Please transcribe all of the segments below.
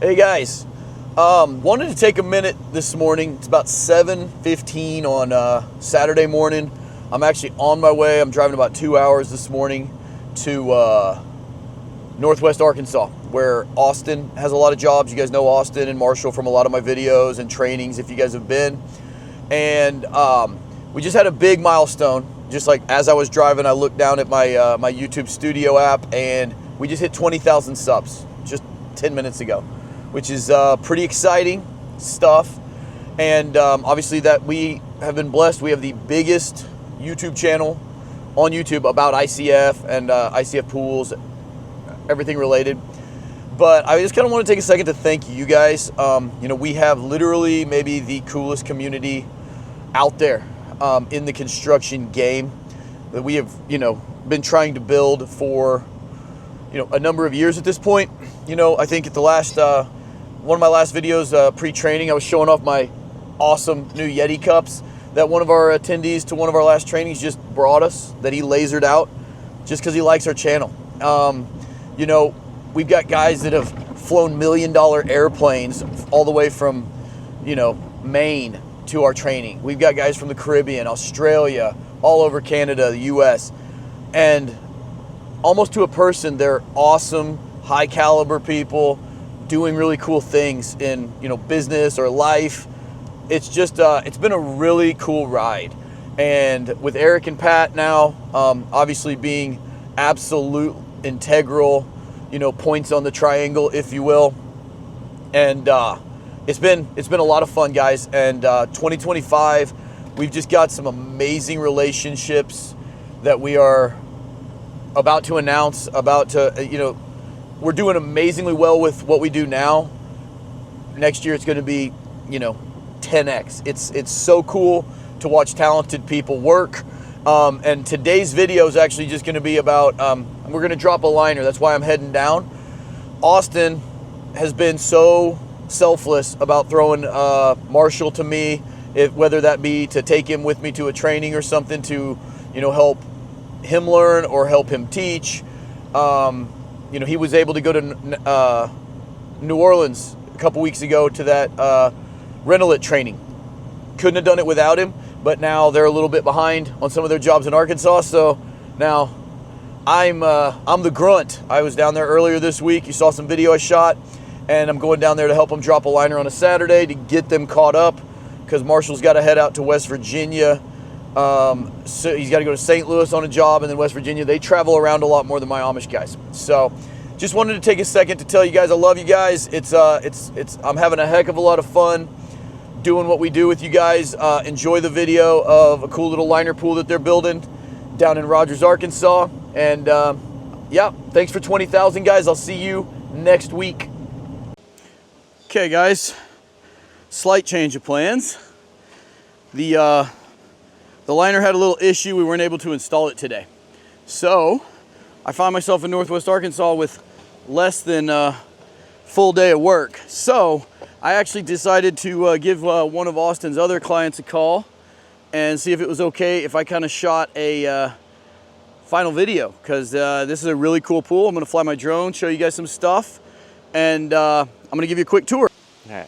Hey guys, wanted to take a minute this morning. It's about 7:15 on Saturday morning. I'm actually on my way. I'm driving about 2 hours this morning to Northwest Arkansas, where Austin has a lot of jobs. You guys know Austin and Marshall from a lot of my videos and trainings if you guys have been. And we just had a big milestone. Just like as I was driving, I looked down at my my YouTube Studio app, and we just hit 20,000 subs just 10 minutes ago, which is pretty exciting stuff. And obviously that we have been blessed. We have the biggest YouTube channel on YouTube about ICF and ICF pools, everything related. But I just kind of want to take a second to thank you guys. You know, we have literally maybe the coolest community out there in the construction game that we have, you know, been trying to build for, you know, a number of years at this point. You know, I think at the last, one of my last videos pre-training, I was showing off my awesome new Yeti cups that one of our attendees to one of our last trainings just brought us, that he lasered out just because he likes our channel. You know, we've got guys that have flown $1 million airplanes all the way from, you know, Maine to our training. We've got guys from the Caribbean, Australia, all over Canada, the US, and almost to a person, they're awesome, high caliber people doing really cool things in, you know, business or life. It's just, it's been a really cool ride. And with Eric and Pat now, obviously being absolute integral, you know, points on the triangle, if you will. And it's been a lot of fun, guys. And 2025, we've just got some amazing relationships that we are about to announce, you know, we're doing amazingly well with what we do now. Next year it's going to be, you know, 10x. It's so cool to watch talented people work. And today's video is actually just going to be about, we're going to drop a liner. That's why I'm heading down. Austin has been so selfless about throwing Marshall to me, whether that be to take him with me to a training or something to, you know, help him learn or help him teach. You know, he was able to go to New Orleans a couple weeks ago to that rental training. Couldn't have done it without him, but now they're a little bit behind on some of their jobs in Arkansas. So now I'm the grunt. I was down there earlier this week. You saw some video I shot, and I'm going down there to help them drop a liner on a Saturday to get them caught up, because Marshall's got to head out to West Virginia. So he's got to go to St. Louis on a job, and then West Virginia. They travel around a lot more than my Amish guys. So just wanted to take a second to tell you guys I love you guys. I'm having a heck of a lot of fun doing what we do with you guys. Enjoy the video of a cool little liner pool that they're building down in Rogers, Arkansas. And yeah, thanks for 20,000, guys. I'll see you next week. Okay, guys, slight change of plans. The liner had a little issue. We weren't able to install it today. So I found myself in Northwest Arkansas with less than a full day of work. So I actually decided to give one of Austin's other clients a call and see if it was okay if I kind of shot a final video, because this is a really cool pool. I'm going to fly my drone, show you guys some stuff, and I'm going to give you a quick tour.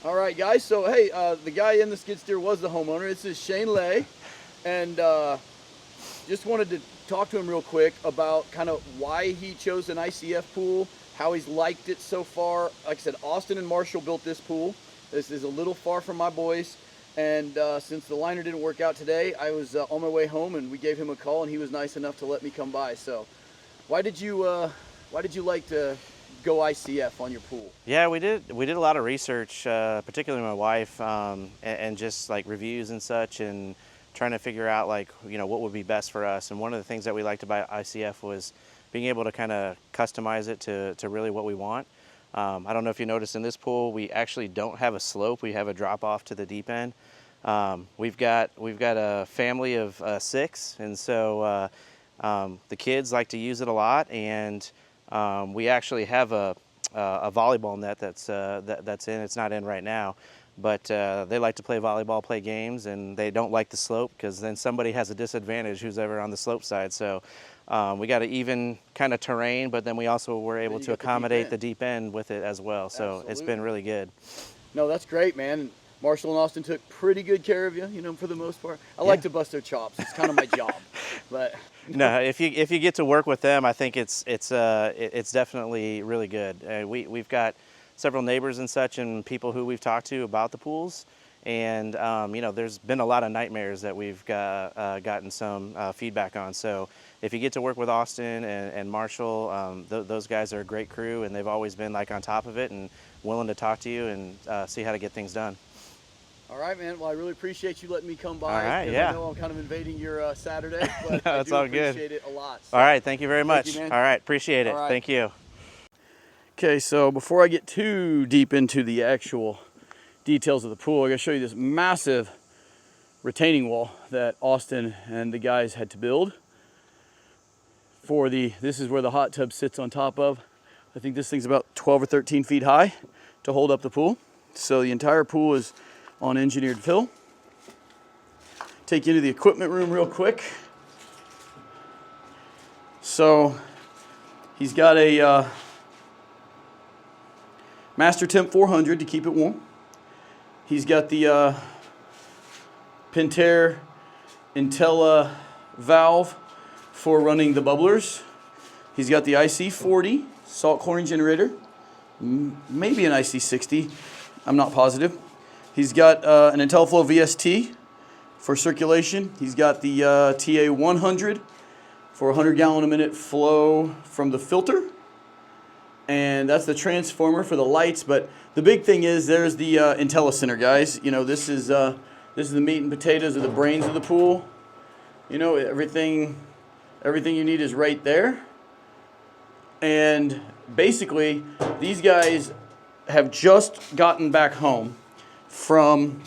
All right, guys. So, hey, the guy in the skid steer was the homeowner. This is Shane Lay. And just wanted to talk to him real quick about kind of why he chose an ICF pool, how he's liked it so far. Like I said, Austin and Marshall built this pool. This is a little far from my boys. And since the liner didn't work out today, I was on my way home, and we gave him a call, and he was nice enough to let me come by. So why did you like to go ICF on your pool? Yeah, we did a lot of research, particularly my wife, and just like reviews and such, and trying to figure out, like, you know, what would be best for us. And one of the things that we liked about ICF was being able to kind of customize it to really what we want. I don't know if you noticed in this pool, we actually don't have a slope. We have a drop off to the deep end. We've got a family of 6, and so the kids like to use it a lot. And we actually have a volleyball net that's in. It's not in right now, but they like to play volleyball, play games, and they don't like the slope because then somebody has a disadvantage who's ever on the slope side. So we got an even kind of terrain, but then we also were able to accommodate the deep end with it as well. So Absolutely. It's been really good. No, that's great, man. Marshall and Austin took pretty good care of you, you know, for the most part. I like to bust their chops. It's kind of my job. But no, if you get to work with them, I think it's definitely really good. We've got several neighbors and such, and people who we've talked to about the pools, and you know, there's been a lot of nightmares that we've gotten some feedback on. So if you get to work with Austin and Marshall, those guys are a great crew, and they've always been like on top of it and willing to talk to you and see how to get things done. All right, man. Well, I really appreciate you letting me come by. All right, yeah. I know I'm kind of invading your Saturday, but no, I it's do all appreciate good. it a lot. So. All right, thank you very much. You, man. All right, appreciate it. All right. Thank you. Okay, so before I get too deep into the actual details of the pool, I gotta show you this massive retaining wall that Austin and the guys had to build for this is where the hot tub sits on top of. I think this thing's about 12 or 13 feet high to hold up the pool. So the entire pool is on engineered fill. Take you into the equipment room real quick. So he's got a Master Temp 400 to keep it warm. He's got the Pentair Intella valve for running the bubblers. He's got the IC40 salt chlorine generator, maybe an IC60, I'm not positive. He's got an IntelliFlow VST for circulation. He's got the TA100 for 100 gallon a minute flow from the filter. And that's the transformer for the lights. But the big thing is there's the IntelliCenter, guys. You know, this is the meat and potatoes of the brains of the pool. You know, everything you need is right there. And basically, these guys have just gotten back home from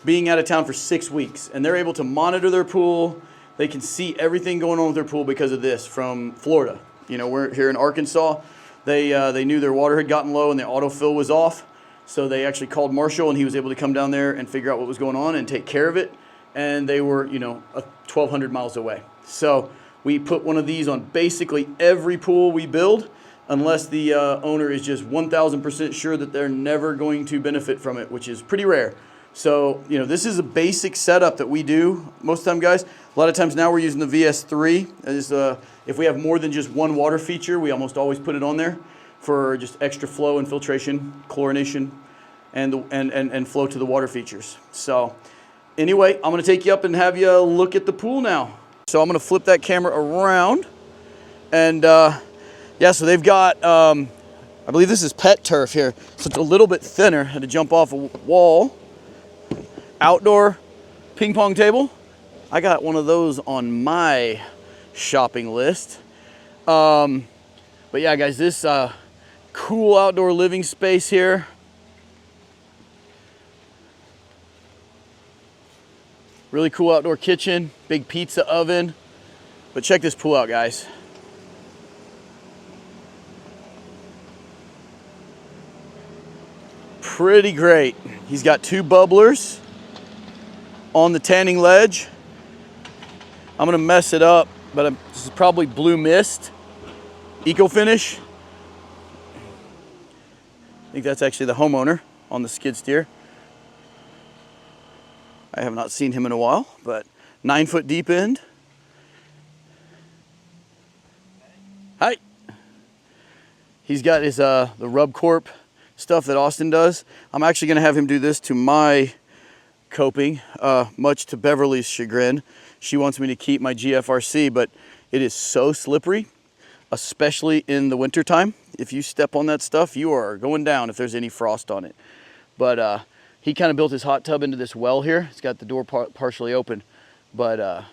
being out of town for 6 weeks, and they're able to monitor their pool. They can see everything going on with their pool because of this from Florida. You know, we're here in Arkansas. They knew their water had gotten low and the autofill was off, so they actually called Marshall, and he was able to come down there and figure out what was going on and take care of it. And they were, you know, 1,200 miles away. So we put one of these on basically every pool we build, unless the owner is just 1,000% sure that they're never going to benefit from it, which is pretty rare. So, you know, this is a basic setup that we do most of the time, guys. A lot of times now we're using the VS3. If we have more than just one water feature, we almost always put it on there for just extra flow and filtration, chlorination, and flow to the water features. So anyway, I'm going to take you up and have you look at the pool now. So I'm going to flip that camera around. And yeah, so they've got, I believe this is pet turf here. So it's a little bit thinner. Had to jump off a wall. Outdoor ping pong table. I got one of those on my shopping list. But yeah, guys, this cool outdoor living space here. Really cool outdoor kitchen, big pizza oven. But check this pool out, guys. Pretty great. He's got 2 bubblers on the tanning ledge. I'm gonna mess it up, but this is probably Blue Mist, EcoFINISH. I think that's actually the Homeowner on the skid steer. I have not seen him in a while, but 9 foot deep end. Hi. He's got his the Rub Corp stuff that Austin does. I'm actually gonna have him do this to my coping, much to Beverly's chagrin. She wants me to keep my GFRC, but it is so slippery, especially in the wintertime. If you step on that stuff, you are going down if there's any frost on it. But he kind of built his hot tub into this well here. It's got the door partially open, but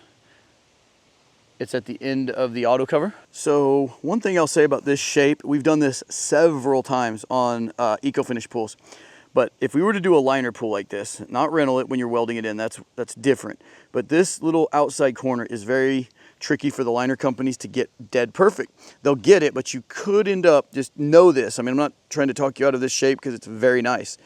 it's at the end of the auto cover. So one thing I'll say about this shape, we've done this several times on EcoFINISH pools. But if we were to do a liner pool like this, not rental it when you're welding it in, that's different. But this little outside corner is very tricky for the liner companies to get dead perfect. They'll get it, but you could end up, just know this. I mean, I'm not trying to talk you out of this shape because it's very nice.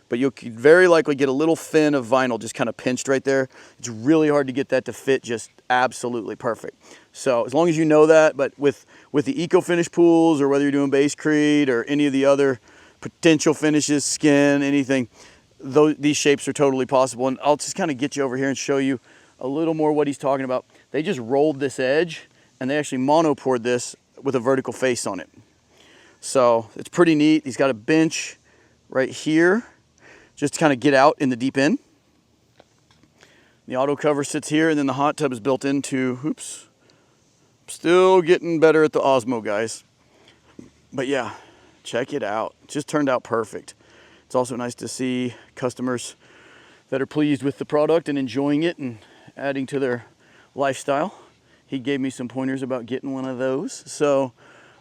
but you could very likely get a little fin of vinyl just kind of pinched right there. It's really hard to get that to fit just absolutely perfect. So as long as you know that, but with the EcoFINISH pools, or whether you're doing Basecrete or any of the other potential finishes, skin, anything, these shapes are totally possible. And I'll just kind of get you over here and show you a little more what he's talking about. They just rolled this edge and they actually monopoured this with a vertical face on it. So it's pretty neat. He's got a bench right here just to kind of get out in the deep end. The auto cover sits here, and then the hot tub is built into, oops, still getting better at the Osmo, guys. But yeah, check it out. It just turned out perfect. It's also nice to see customers that are pleased with the product and enjoying it and adding to their lifestyle. He gave me some pointers about getting one of those. So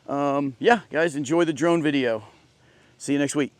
yeah, guys, enjoy the drone video. See you next week.